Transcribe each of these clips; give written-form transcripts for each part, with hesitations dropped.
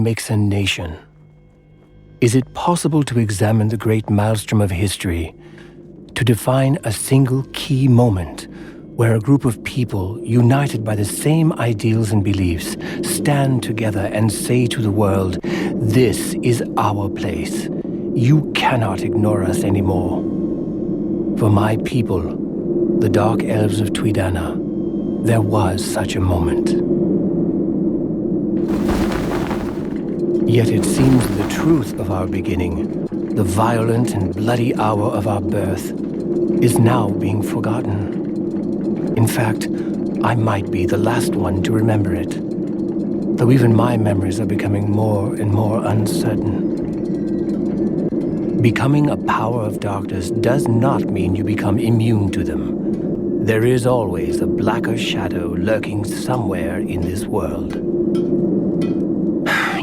makes a nation? Is it possible to examine the great maelstrom of history, to define a single key moment where a group of people, united by the same ideals and beliefs, stand together and say to the world, "This is our place. You cannot ignore us anymore"? For my people, the Dark Elves of Tweedana, there was such a moment. Yet it seems the truth of our beginning, the violent and bloody hour of our birth, is now being forgotten. In fact, I might be the last one to remember it, though even my memories are becoming more and more uncertain. Becoming a power of darkness does not mean you become immune to them. There is always a blacker shadow lurking somewhere in this world.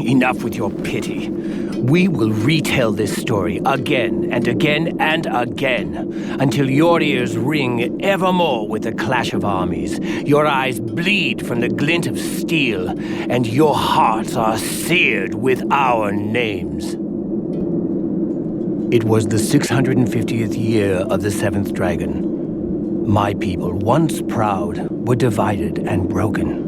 Enough with your pity. We will retell this story again and again and again, until your ears ring evermore with the clash of armies, your eyes bleed from the glint of steel, and your hearts are seared with our names. It was the 650th year of the Seventh Dragon. My people, once proud, were divided and broken.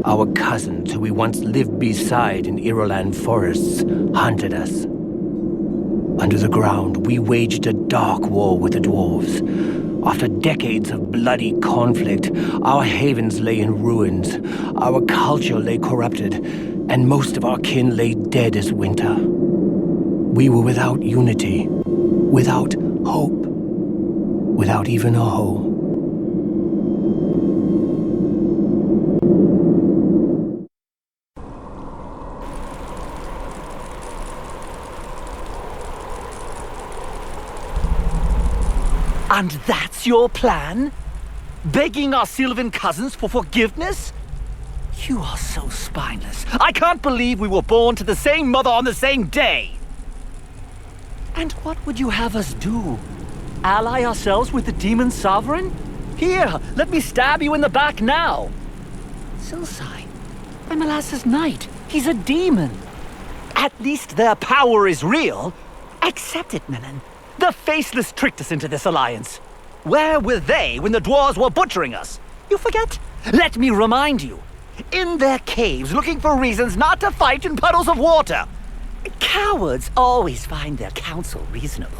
Our cousins, who we once lived beside in Iroland forests, hunted us. Under the ground, we waged a dark war with the dwarves. After decades of bloody conflict, our havens lay in ruins, our culture lay corrupted, and most of our kin lay dead as winter. We were without unity, without hope, without even a home. And that's your plan? Begging our Sylvan cousins for forgiveness? You are so spineless. I can't believe we were born to the same mother on the same day. And what would you have us do? Ally ourselves with the demon sovereign? Here, let me stab you in the back now. Silsai, by Molasses Knight, he's a demon. At least their power is real. Accept it, Melon. The Faceless tricked us into this alliance. Where were they when the dwarves were butchering us? You forget? Let me remind you. In their caves, looking for reasons not to fight in puddles of water. Cowards always find their counsel reasonable.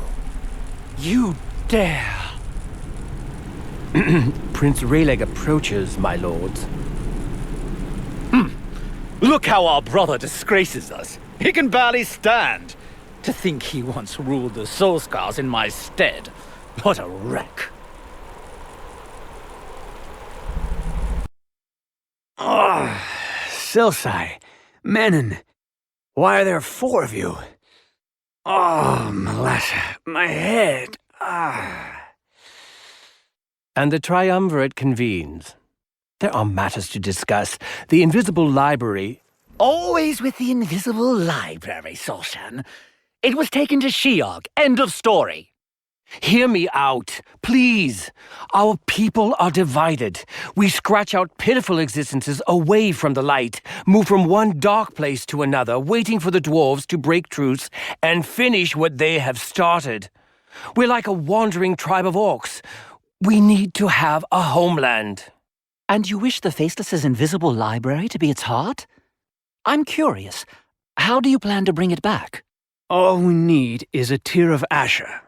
You dare. Prince Rayleg approaches, my lords. Look how our brother disgraces us. He can barely stand. To think he once ruled the Soulscars in my stead. What a wreck. Silsai, Menon, why are there 4 of you? Oh, Melassa, my head. And the triumvirate convenes. There are matters to discuss. The Invisible Library... Always with the Invisible Library, Solshan. It was taken to Sheog. End of story. Hear me out, please. Our people are divided. We scratch out pitiful existences away from the light, move from one dark place to another, waiting for the dwarves to break truce and finish what they have started. We're like a wandering tribe of orcs. We need to have a homeland. And you wish the Faceless's Invisible Library to be its heart? I'm curious. How do you plan to bring it back? All we need is a tear of Asher.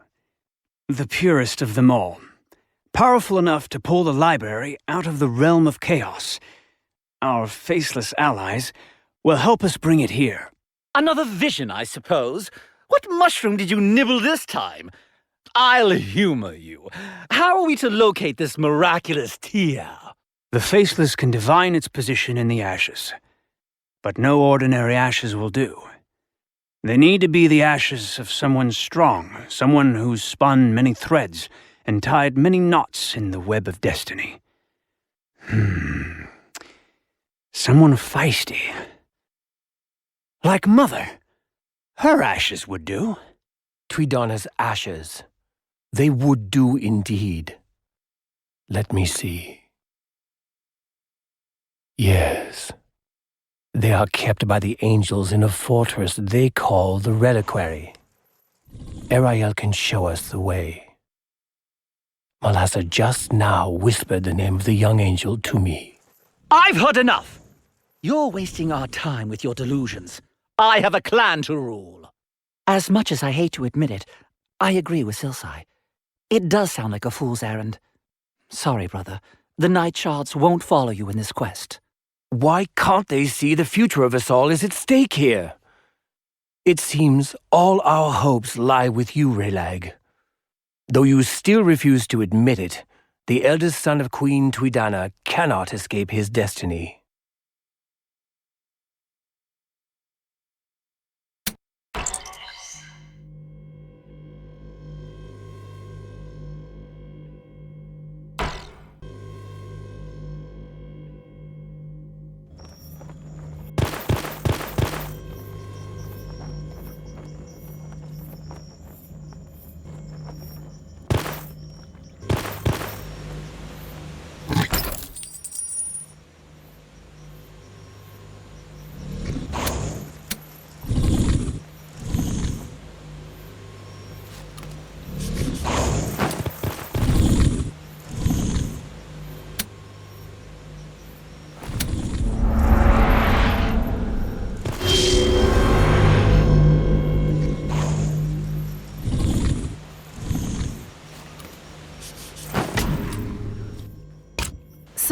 The purest of them all. Powerful enough to pull the library out of the realm of chaos. Our faceless allies will help us bring it here. Another vision, I suppose. What mushroom did you nibble this time? I'll humor you. How are we to locate this miraculous tear? The faceless can divine its position in the ashes. But no ordinary ashes will do. They need to be the ashes of someone strong, someone who's spun many threads and tied many knots in the web of destiny. Someone feisty. Like Mother. Her ashes would do. Tweedana's ashes. They would do indeed. Let me see. Yes. They are kept by the angels in a fortress they call the Reliquary. Ariel can show us the way. Malassa just now whispered the name of the young angel to me. I've heard enough! You're wasting our time with your delusions. I have a clan to rule. As much as I hate to admit it, I agree with Silsai. It does sound like a fool's errand. Sorry, brother. The Night Shards won't follow you in this quest. Why can't they see the future of us all is at stake here? It seems all our hopes lie with you, Relag. Though you still refuse to admit it, the eldest son of Queen Tuidana cannot escape his destiny.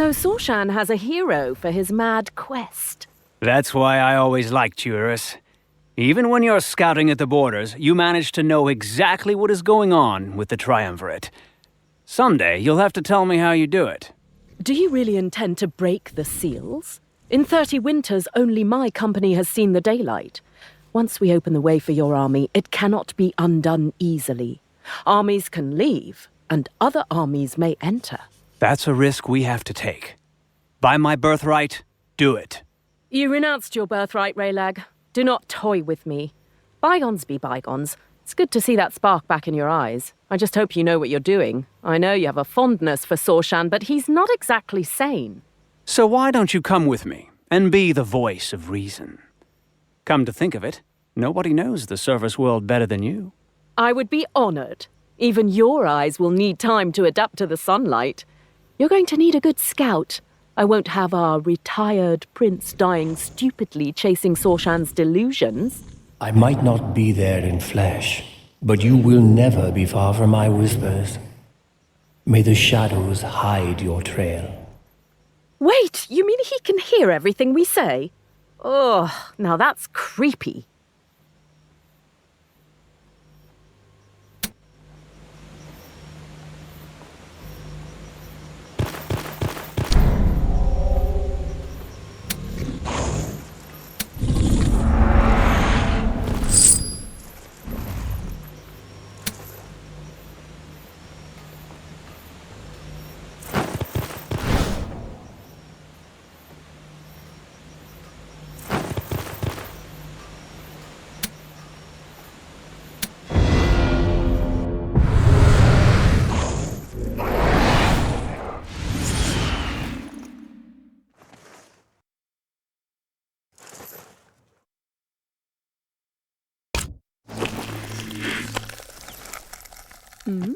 So Sorshan has a hero for his mad quest. That's why I always liked you, Eurus. Even when you're scouting at the borders, you manage to know exactly what is going on with the Triumvirate. Someday, you'll have to tell me how you do it. Do you really intend to break the seals? In 30 winters, only my company has seen the daylight. Once we open the way for your army, it cannot be undone easily. Armies can leave, and other armies may enter. That's a risk we have to take. By my birthright, do it. You renounced your birthright, Relag. Do not toy with me. Bygones be bygones. It's good to see that spark back in your eyes. I just hope you know what you're doing. I know you have a fondness for Sorshan, but he's not exactly sane. So why don't you come with me, and be the voice of reason? Come to think of it, nobody knows the service world better than you. I would be honored. Even your eyes will need time to adapt to the sunlight. You're going to need a good scout. I won't have our retired prince dying stupidly chasing Sorshan's delusions. I might not be there in flesh, but you will never be far from my whispers. May the shadows hide your trail. Wait, you mean he can hear everything we say? Oh, now that's creepy. Hmm?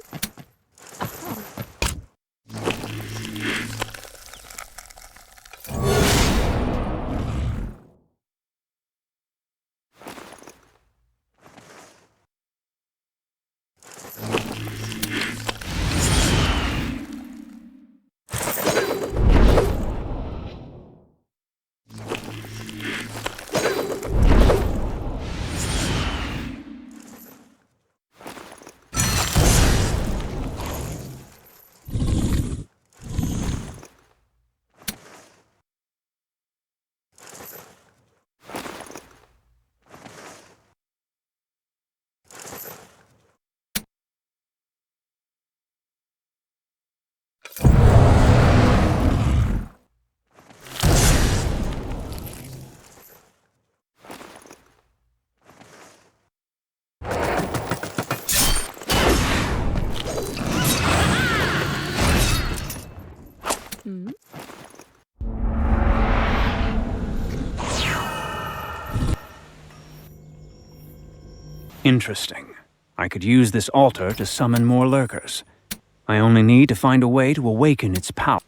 Interesting. I could use this altar to summon more lurkers. I only need to find a way to awaken its power.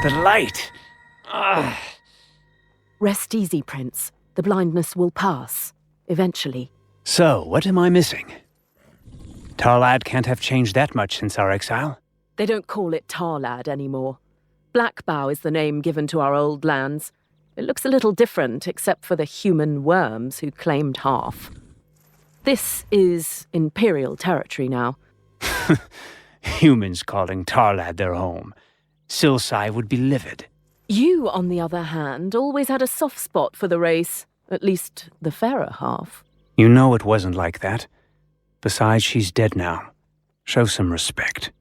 The light! Ugh. Rest easy, Prince. The blindness will pass. Eventually. So, what am I missing? Tarlad can't have changed that much since our exile. They don't call it Tarlad anymore. Blackbow is the name given to our old lands. It looks a little different, except for the human worms who claimed half. This is Imperial territory now. Humans calling Tarlad their home. Silsai would be livid. You, on the other hand, always had a soft spot for the race. At least the fairer half. You know it wasn't like that. Besides, she's dead now. Show some respect.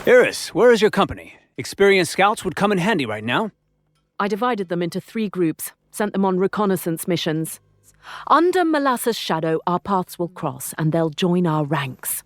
Iris, where is your company? Experienced scouts would come in handy right now. I divided them into 3 groups, sent them on reconnaissance missions. Under Molasses' shadow, our paths will cross, and they'll join our ranks.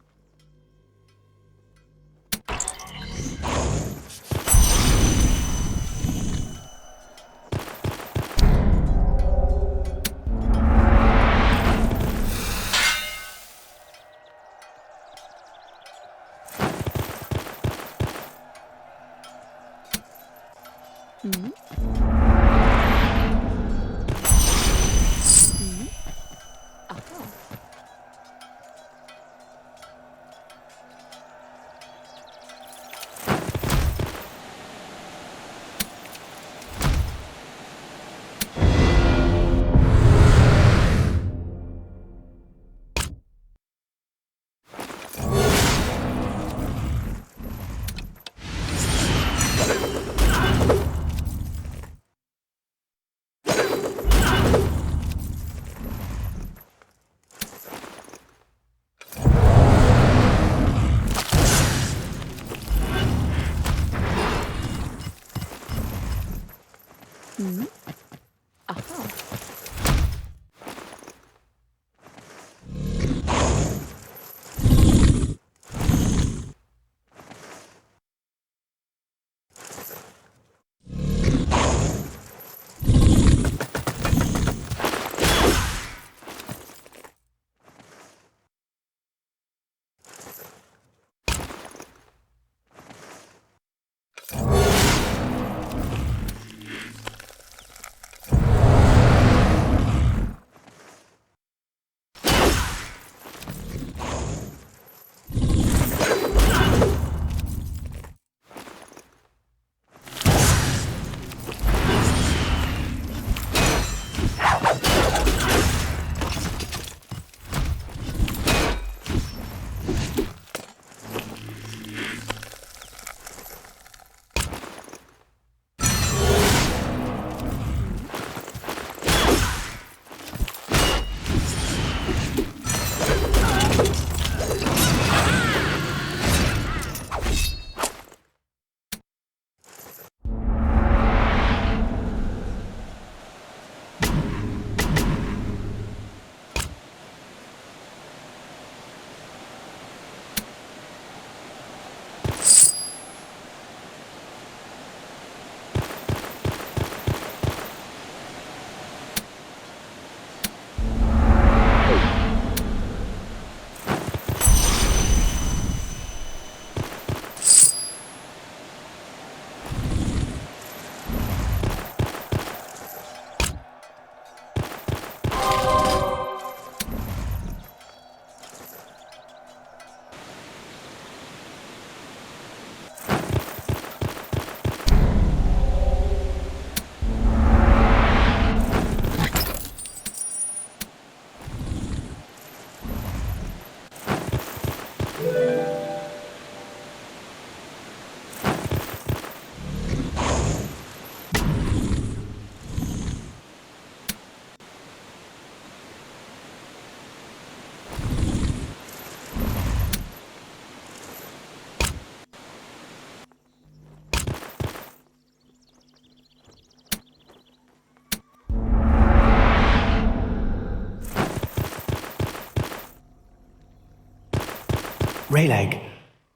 Raylag,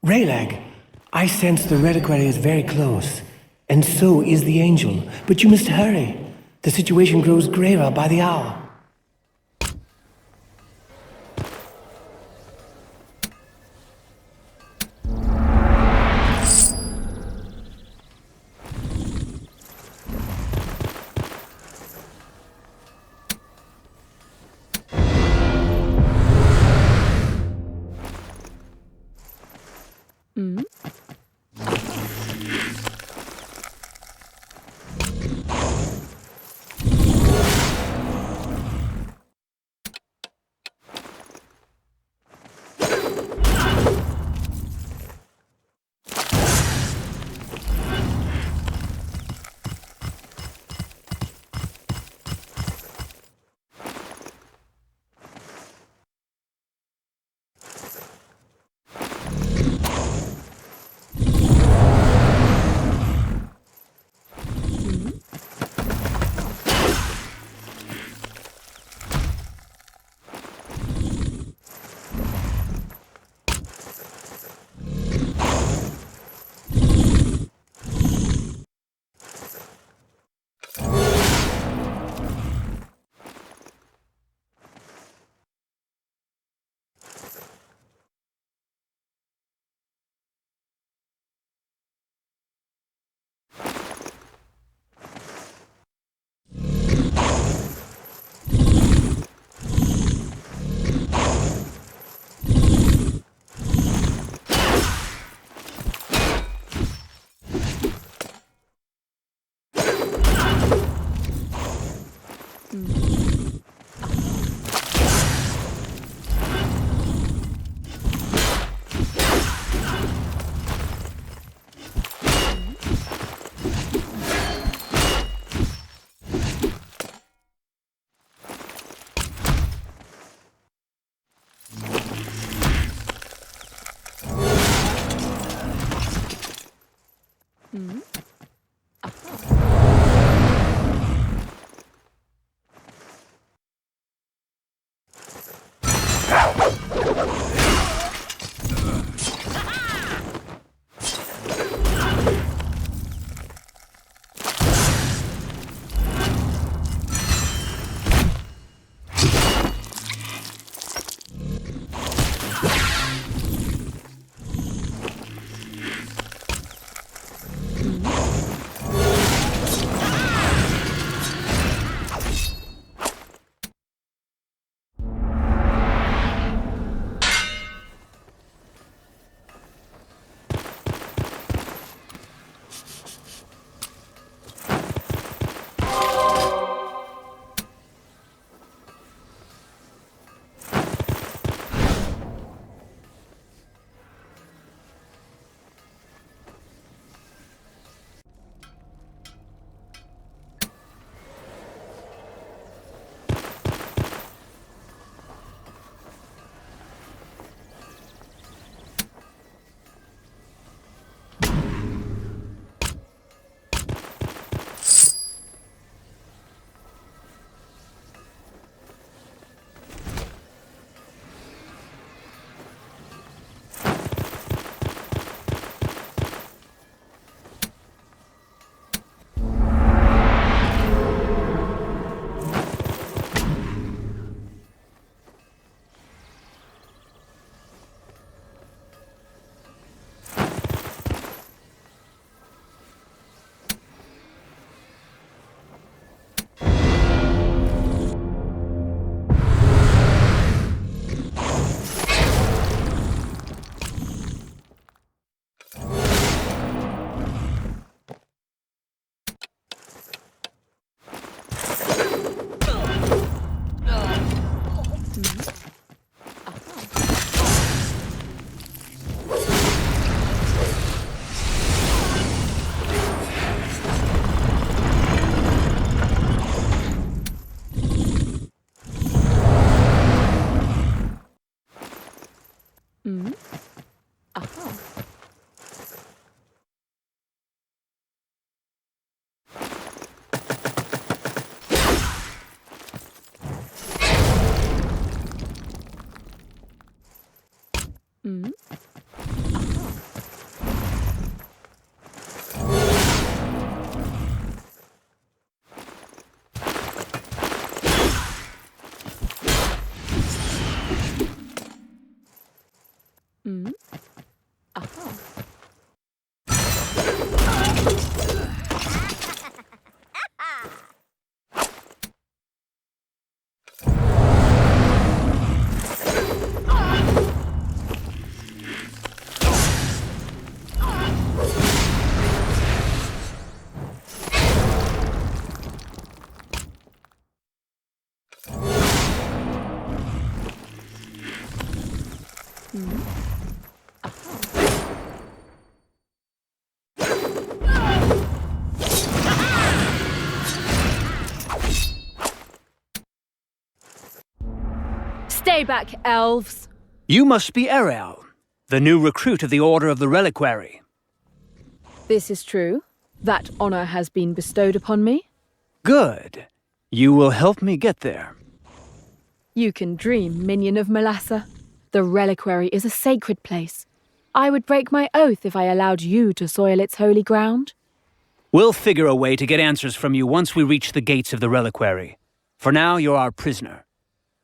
Raylag, I sense the reliquary is very close, and so is the angel. But you must hurry. The situation grows graver by the hour. Stay back, elves. You must be Ariel, the new recruit of the Order of the Reliquary. This is true. That honor has been bestowed upon me. Good. You will help me get there. You can dream, minion of Melassa. The Reliquary is a sacred place. I would break my oath if I allowed you to soil its holy ground. We'll figure a way to get answers from you once we reach the gates of the Reliquary. For now, you're our prisoner.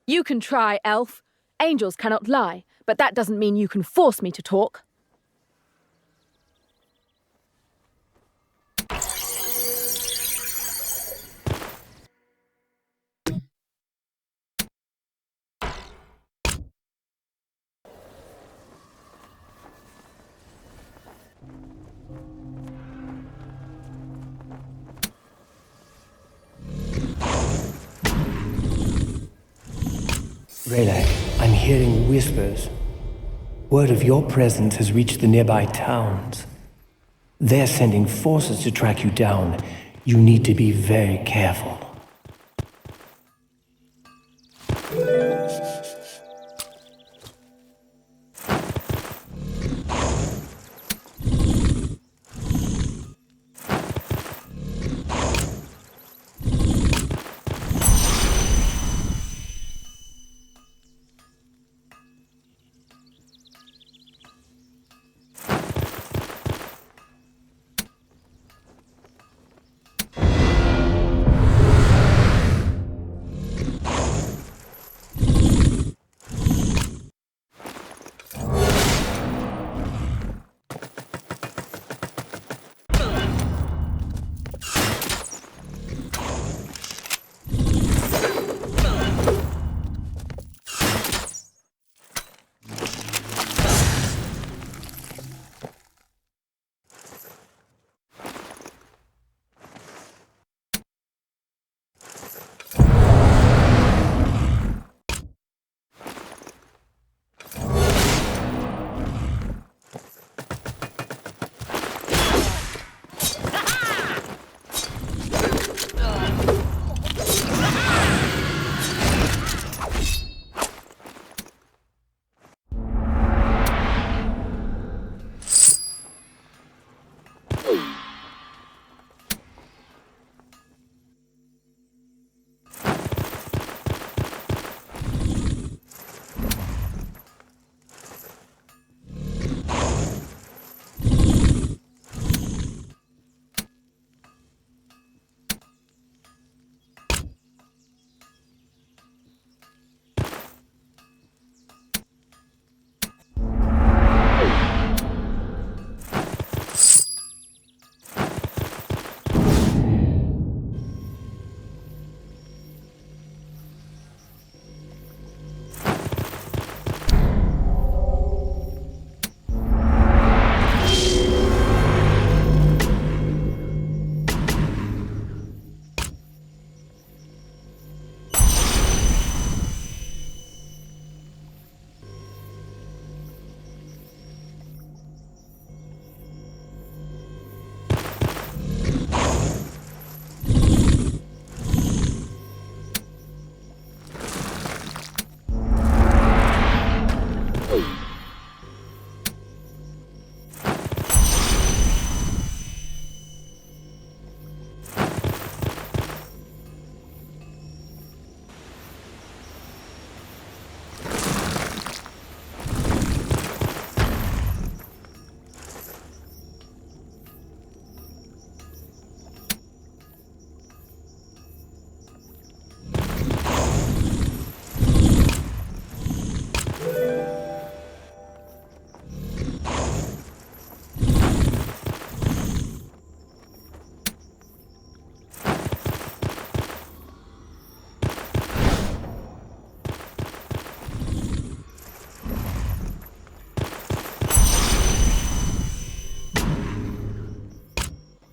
You can try, elf. Angels cannot lie, but that doesn't mean you can force me to talk. Raylac, I'm hearing whispers. Word of your presence has reached the nearby towns. They're sending forces to track you down. You need to be very careful.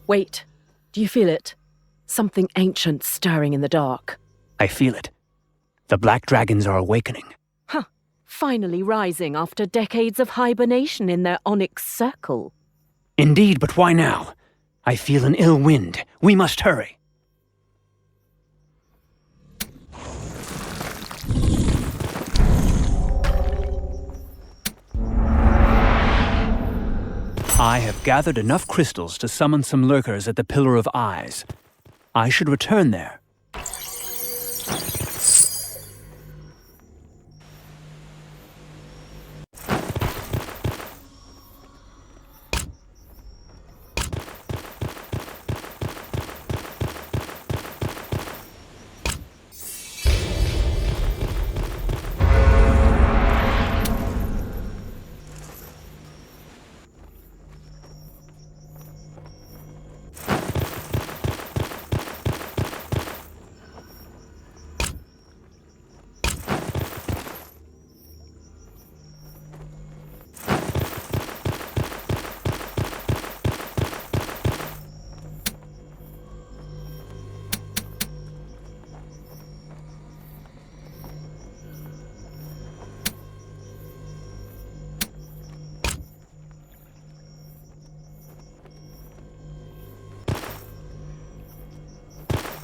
Wait. Do you feel it? Something ancient stirring in the dark. I feel it. The black dragons are awakening. Huh. Finally rising after decades of hibernation in their onyx circle. Indeed, but why now? I feel an ill wind. We must hurry. I have gathered enough crystals to summon some lurkers at the Pillar of Eyes. I should return there.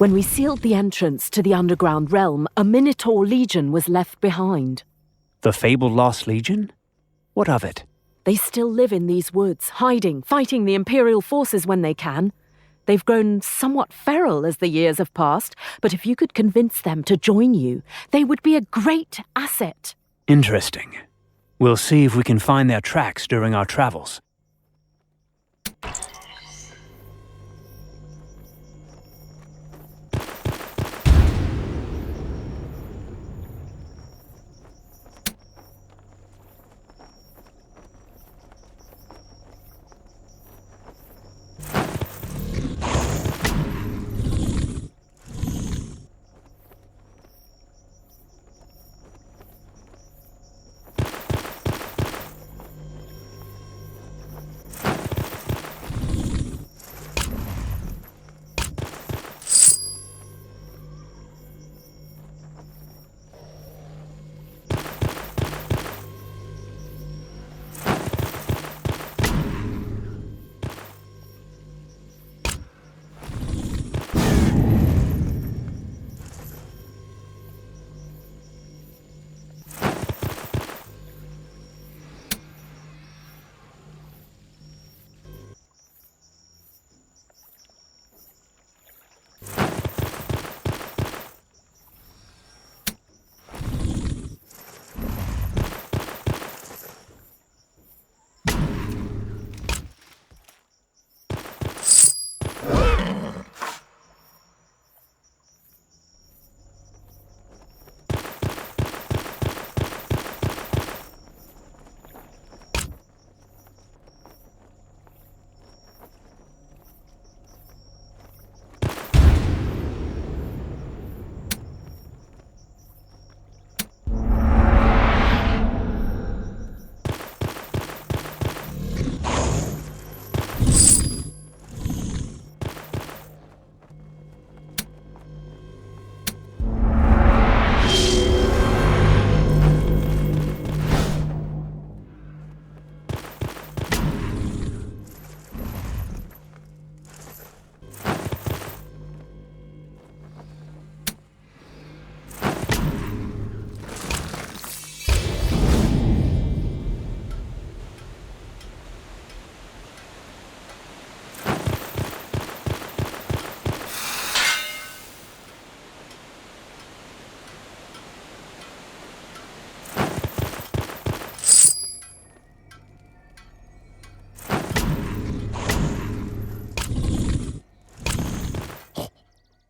When we sealed the entrance to the underground realm, a Minotaur legion was left behind. The fabled Lost Legion? What of it? They still live in these woods, hiding, fighting the Imperial forces when they can. They've grown somewhat feral as the years have passed, but if you could convince them to join you, they would be a great asset. Interesting. We'll see if we can find their tracks during our travels.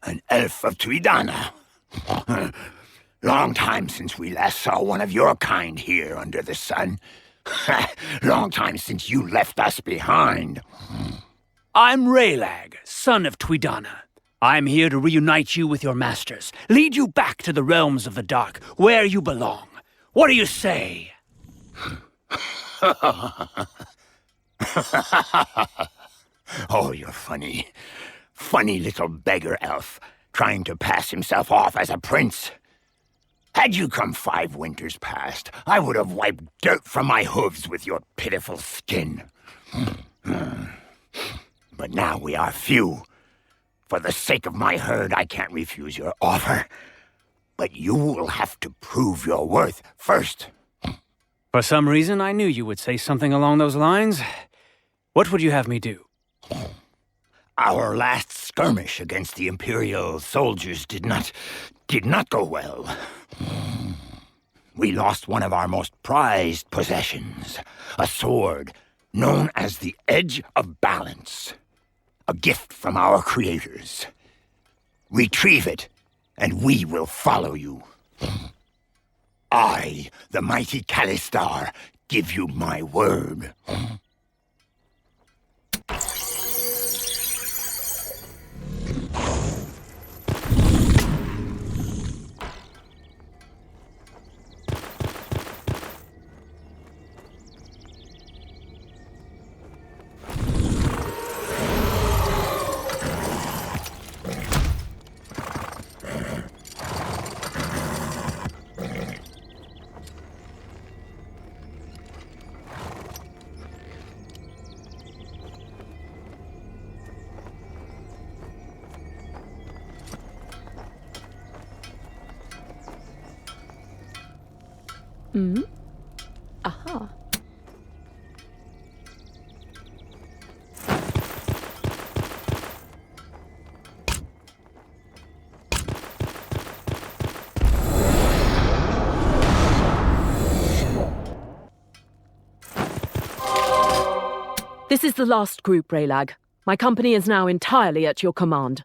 An elf of Tuidana. Long time since we last saw one of your kind here under the sun. Long time since you left us behind. I'm Raylag, son of Tuidana. I'm here to reunite you with your masters, lead you back to the realms of the dark, where you belong. What do you say? Oh, you're funny. Funny little beggar elf, trying to pass himself off as a prince. Had you come 5 winters past, I would have wiped dirt from my hooves with your pitiful skin. But now we are few. For the sake of my herd, I can't refuse your offer. But you will have to prove your worth first. For some reason, I knew you would say something along those lines. What would you have me do? Our last skirmish against the Imperial soldiers did not go well. We lost one of our most prized possessions, a sword known as the Edge of Balance, a gift from our creators. Retrieve it, and we will follow you. I, the mighty Kalistar, give you my word. Aha. This is the last group, Raylag. My company is now entirely at your command.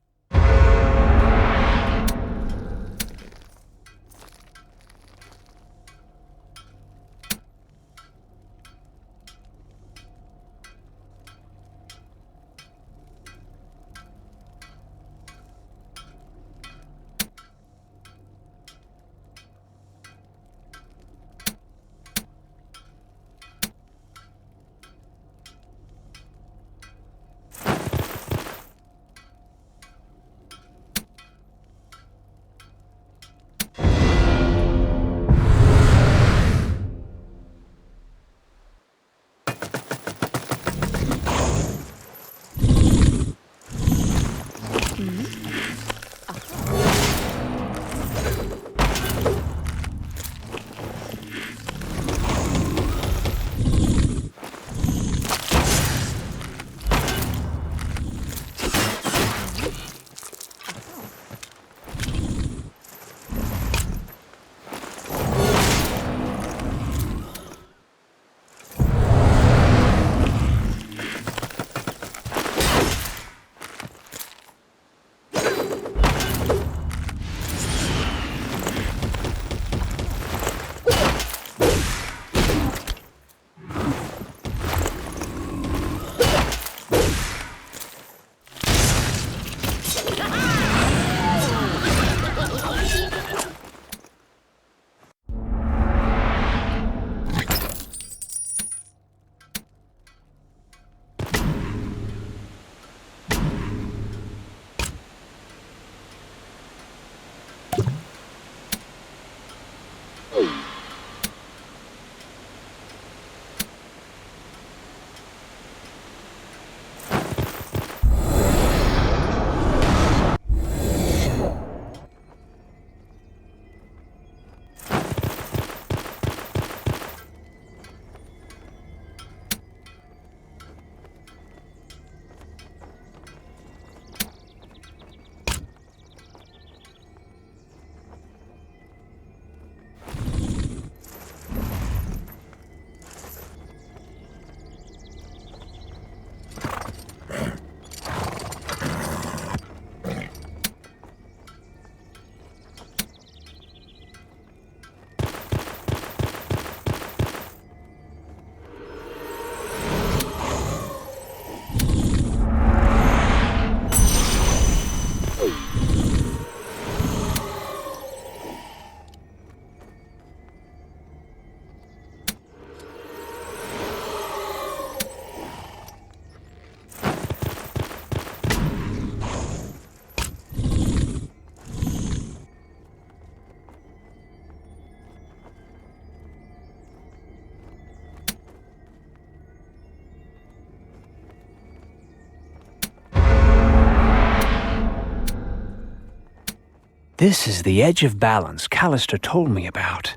This is the edge of balance Callister told me about.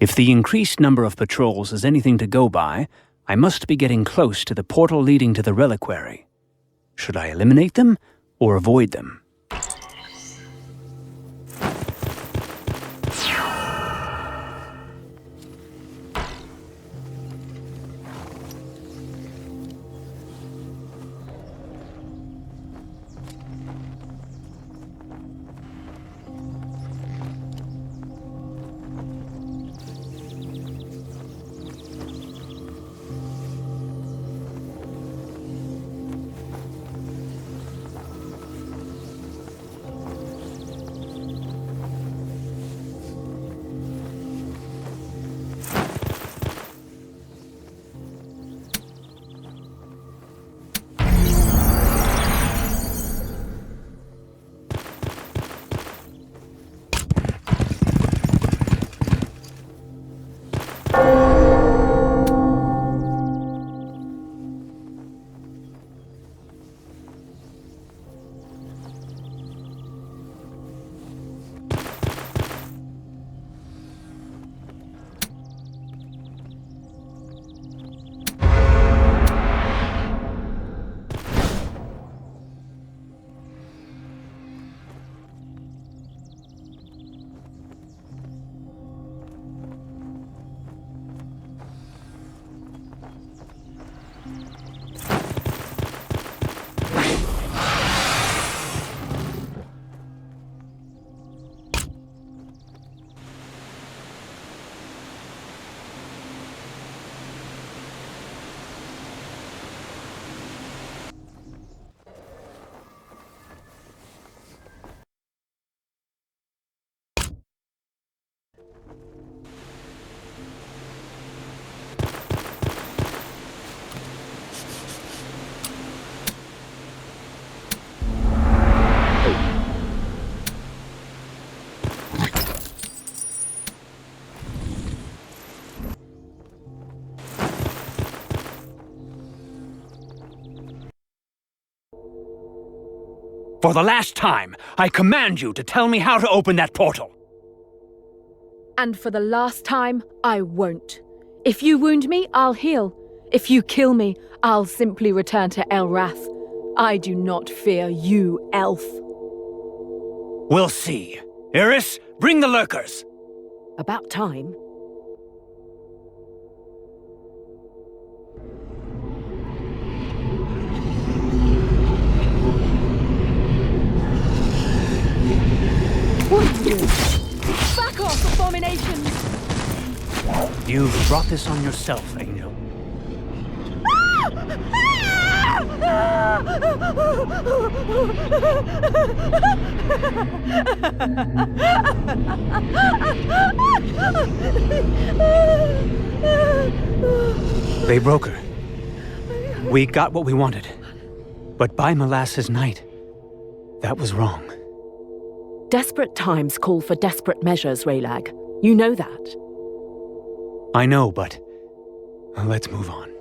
If the increased number of patrols is anything to go by, I must be getting close to the portal leading to the reliquary. Should I eliminate them or avoid them? For the last time, I command you to tell me how to open that portal. And for the last time, I won't. If you wound me, I'll heal. If you kill me, I'll simply return to Elrath. I do not fear you, elf. We'll see. Iris, bring the lurkers. About time. Back off, abominations! You've brought this on yourself, Angel. They broke her. We got what we wanted. But by Molasses Night, that was wrong. Desperate times call for desperate measures, Raylag. You know that. I know, but let's move on.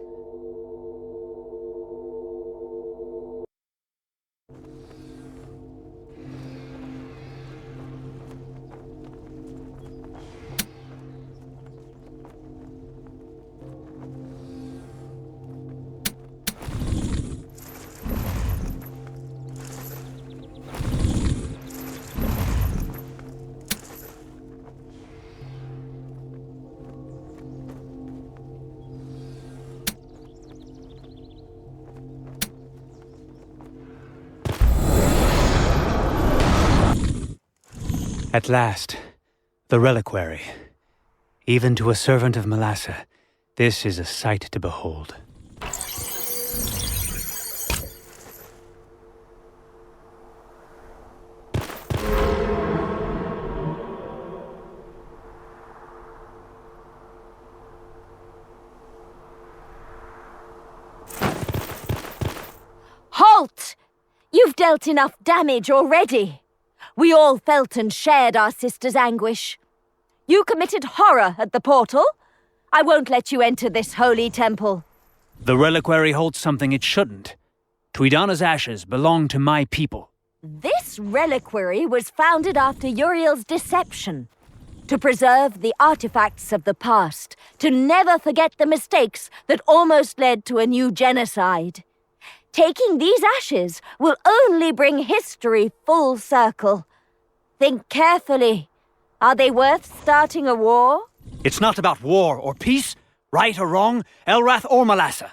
At last, the reliquary. Even to a servant of Melassa, this is a sight to behold. Halt! You've dealt enough damage already. We all felt and shared our sister's anguish. You committed horror at the portal. I won't let you enter this holy temple. The reliquary holds something it shouldn't. Tuidana's ashes belong to my people. This reliquary was founded after Uriel's deception. to preserve the artifacts of the past, to never forget the mistakes that almost led to a new genocide. Taking these ashes will only bring history full circle. Think carefully. Are they worth starting a war? It's not about war or peace, right or wrong, Elrath or Malassa.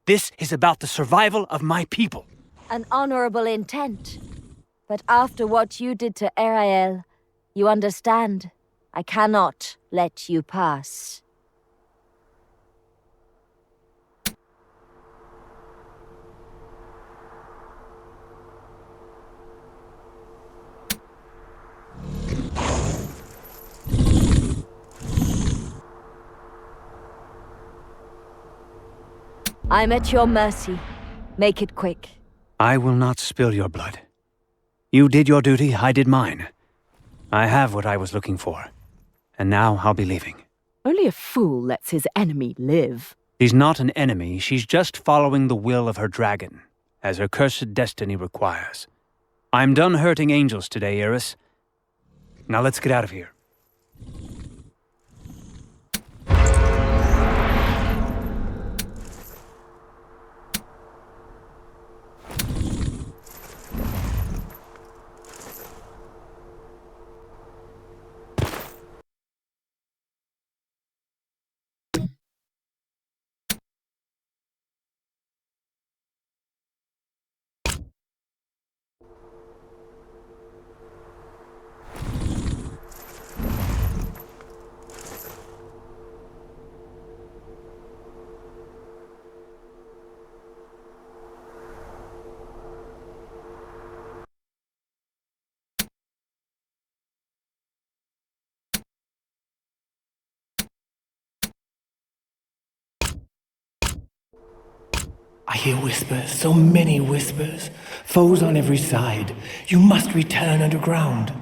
This is about the survival of my people. An honorable intent. But after what you did to Erael, you understand. I cannot let you pass. I'm at your mercy. Make it quick. I will not spill your blood. You did your duty, I did mine. I have what I was looking for. And now I'll be leaving. Only a fool lets his enemy live. She's not an enemy, she's just following the will of her dragon, as her cursed destiny requires. I'm done hurting angels today, Eris. Now let's get out of here. I hear whispers, so many whispers. Foes on every side. You must return underground.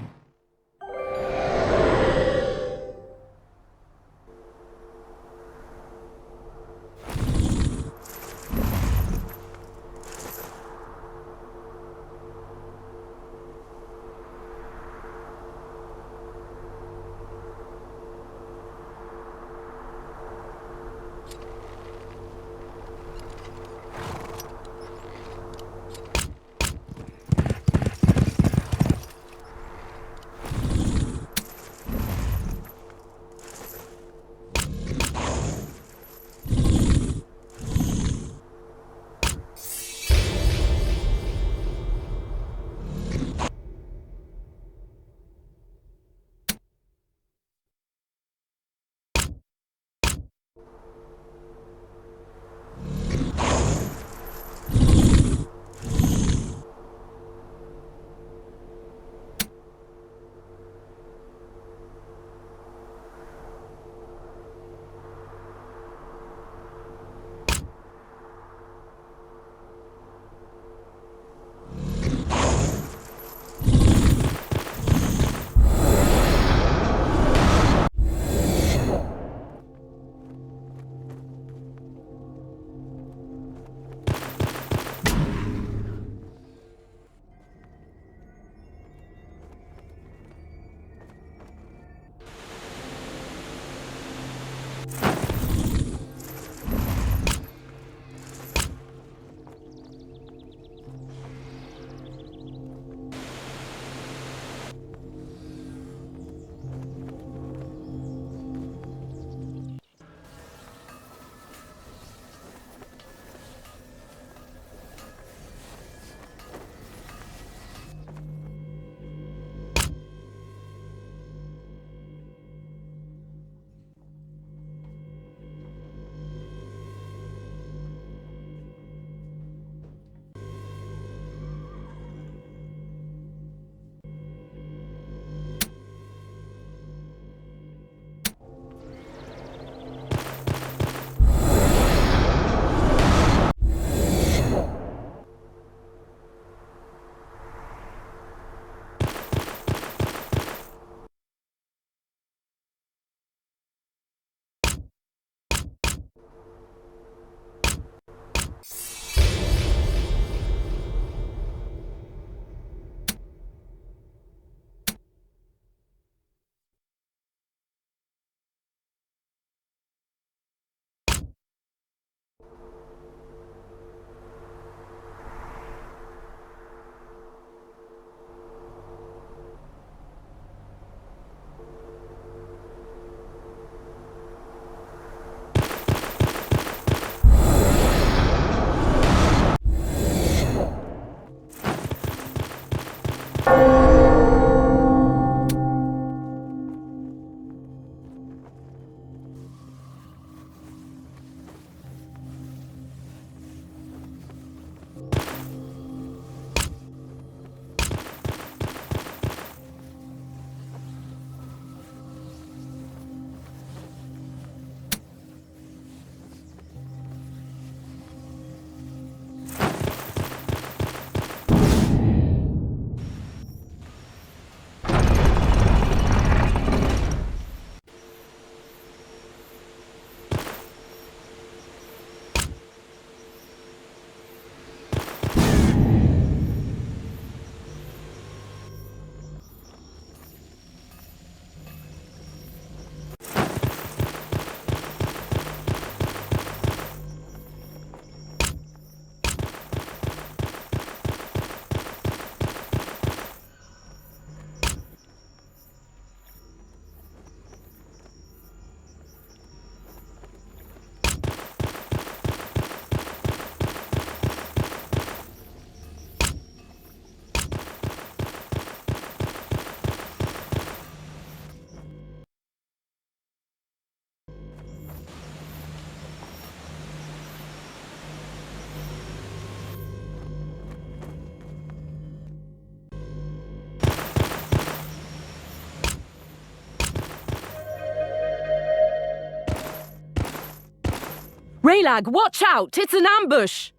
Raylag, watch out! It's an ambush!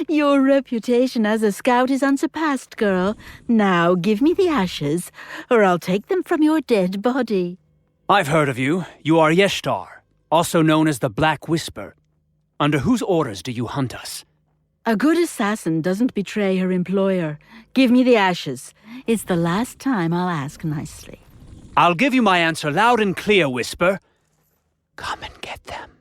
Your reputation as a scout is unsurpassed, girl. Now give me the ashes, or I'll take them from your dead body. I've heard of you. You are Yeshtar, also known as the Black Whisper. Under whose orders do you hunt us? A good assassin doesn't betray her employer. Give me the ashes. It's the last time I'll ask nicely. I'll give you my answer loud and clear, Whisper. Come and get them.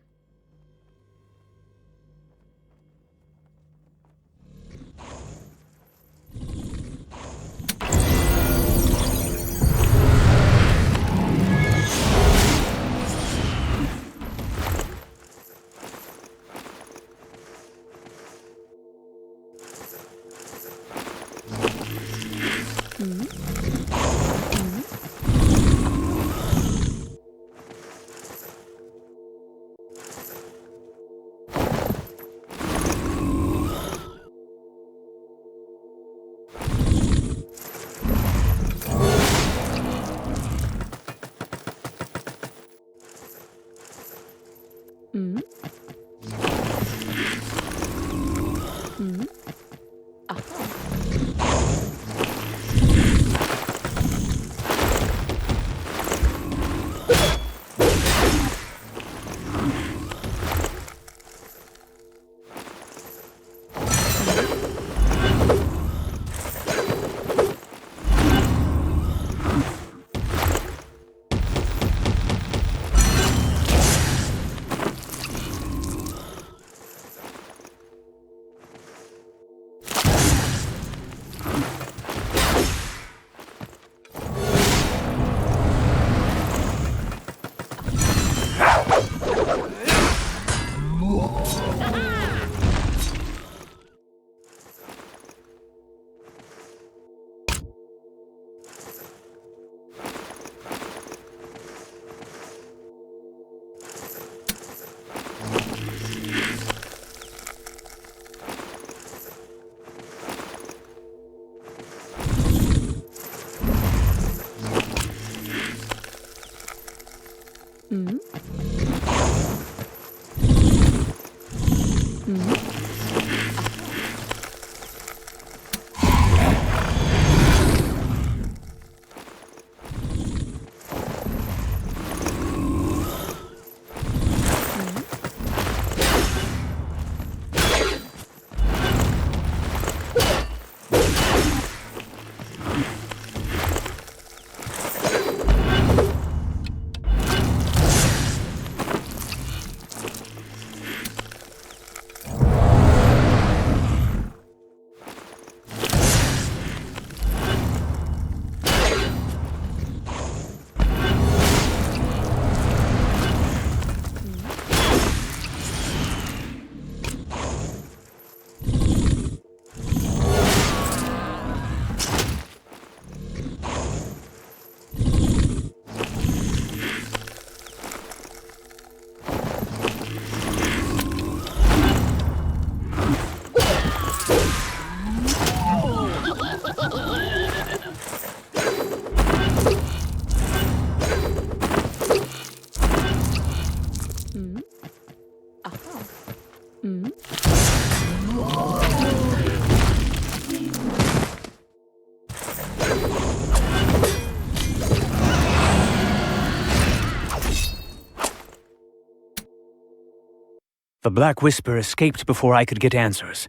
The Black Whisper escaped before I could get answers,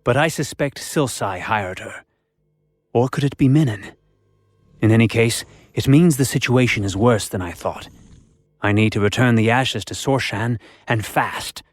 but I suspect Silsai hired her. Or could it be Minnan? In any case, it means the situation is worse than I thought. I need to return the ashes to Sorshan, and fast.